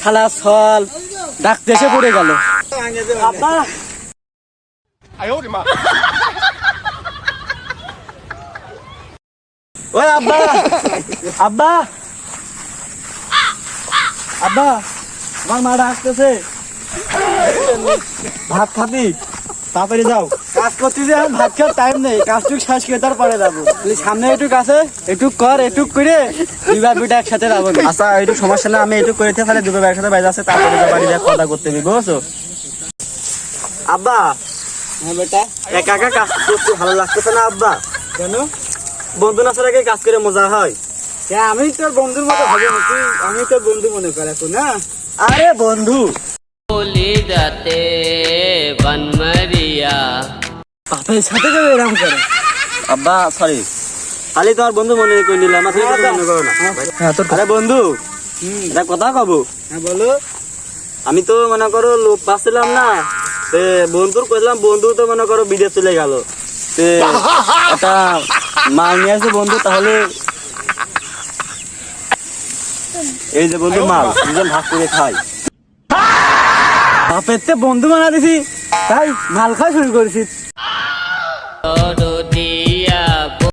শালা ছল ডাকতে এসে পড়ে গেল। আব্বা ওই আব্বা আব্বা আব্বা আমার মা ডাকতেছে, ভাত খাবি? তাড়াতাড়ি যাও, কাজ করতে যে ভাত খাওয়ার টাইম নেই, কাজটুক শেষ করে তারপরে যাবো। সামনে এটুক আছে, এটুক কর, এটুক করে দুইবার দুইটা একসাথে যাবো। আচ্ছা এইটুক সমস্যা না, আমি এটুক করে তাহলে দুটো একসাথে বাইরে আছে, তারপরে বাড়ি যা কথা করতে হবে, বুঝছো? আব্বা হ্যাঁ বেটা, একা একা কাজ করতে ভালো লাগতেছে না আব্বা। কেন? বন্ধু না ছাড়া কাজ করে মজা হয়? আমি তোর বন্ধুর মতো ভাবি নাকি? আমি তোর বন্ধু মনে করে এখন না? আরে বন্ধু যাতে বনমরিয়া বাপের সাথে কেউ এরকম করে? আব্বা সরি, খালি তোমার বন্ধু মনে করে নিলাম, মনে করো না। আরে বন্ধু এটা কথা কব। হ্যাঁ বলো। আমি তো মনে করো লোক পাচ্ছিলাম না, বন্ধুর কইলাম, বন্ধু তো মনে করো বিদেশ চলে গেল, একটা মাল নিয়ে আসে বন্ধু, তাহলে এই যে বন্ধু মাল দুজন ভাগ করে খাই। বাপের বন্ধু বানা দিছি তাই মাল খাওয়া শুরু করেছি।